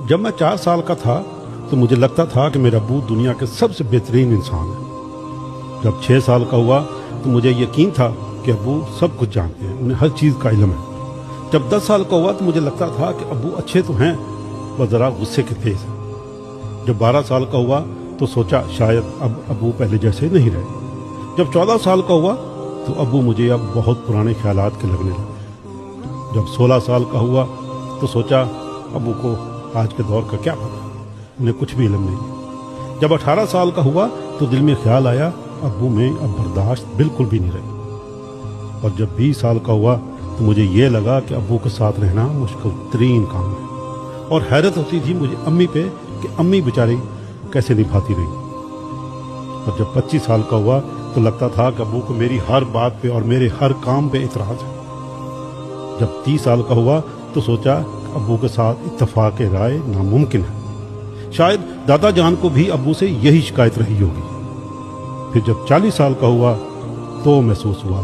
جب میں 4 سال کا تھا تو مجھے لگتا تھا کہ میرا ابو دنیا کے سب سے بہترین انسان ہے۔ جب 6 سال کا ہوا تو مجھے یقین تھا کہ ابو سب کچھ جانتے ہیں، انہیں ہر چیز کا علم ہے۔ جب 10 سال کا ہوا تو مجھے لگتا تھا کہ ابو اچھے تو ہیں پر ذرا غصے کے تیز ہیں۔ جب 12 سال کا ہوا تو سوچا شاید اب ابو پہلے جیسے نہیں رہے۔ جب 14 سال کا ہوا تو ابو مجھے اب بہت پرانے خیالات کے لگنے لگے۔ جب 16 سال کا ہوا تو سوچا ابو کو آج کے دور کا کیا پتا، انہیں کچھ بھی علم نہیں۔ جب 18 سال کا ہوا تو دل میں خیال آیا ابو میں اب برداشت بالکل بھی نہیں رہی۔ اور جب 20 سال کا ہوا تو مجھے یہ لگا کہ ابو کے ساتھ رہنا مشکل ترین کام ہے، اور حیرت ہوتی تھی مجھے امی پہ کہ امی بیچاری کیسے نبھاتی رہی۔ اور جب 25 سال کا ہوا تو لگتا تھا کہ ابو کو میری ہر بات پہ اور میرے ہر کام پہ اعتراض ہے۔ جب 30 سال کا ہوا تو سوچا کہ ابو کے ساتھ اتفاق رائے ناممکن ہے، شاید دادا جان کو بھی ابو سے یہی شکایت رہی ہوگی۔ پھر جب 40 سال کا ہوا تو محسوس ہوا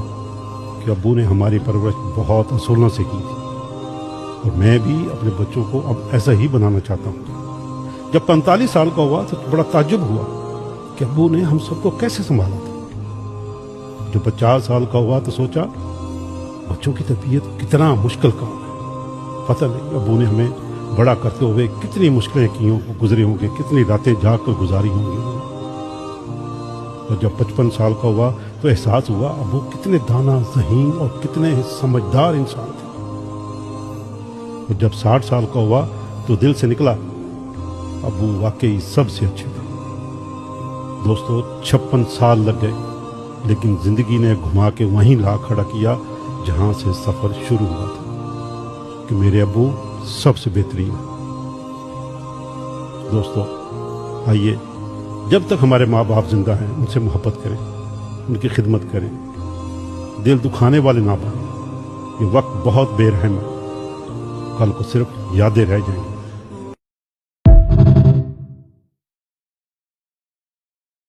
کہ ابو نے ہماری پرورش بہت اصولوں سے کی تھی، اور میں بھی اپنے بچوں کو اب ایسا ہی بنانا چاہتا ہوں۔ جب 45 سال کا ہوا تو بڑا تعجب ہوا کہ ابو نے ہم سب کو کیسے سنبھالا تھا۔ جب 50 سال کا ہوا تو سوچا بچوں کی تربیت کتنا مشکل کام ہے، پتہ نہیں ابو نے ہمیں بڑا کرتے ہوئے کتنی مشکلیں کی ہوں گزرے ہوں گے، کتنی راتیں جاگ کر گزاری ہوں گی۔ اور جب 55 سال کا ہوا تو احساس ہوا ابو کتنے دانا ذہین اور کتنے سمجھدار انسان تھے۔ اور جب 60 سال کا ہوا تو دل سے نکلا ابو واقعی سب سے اچھے تھے۔ دوستو 56 سال لگ گئے، لیکن زندگی نے گھما کے وہیں لا کھڑا کیا جہاں سے سفر شروع ہوا تھا، کہ میرے ابو سب سے بہترین ہیں۔ دوستو آئیے جب تک ہمارے ماں باپ زندہ ہیں ان سے محبت کریں، ان کی خدمت کریں، دل دکھانے والے نہ بنیں۔ یہ وقت بہت بے رحم ہے، کل کو صرف یادیں رہ جائیں گی۔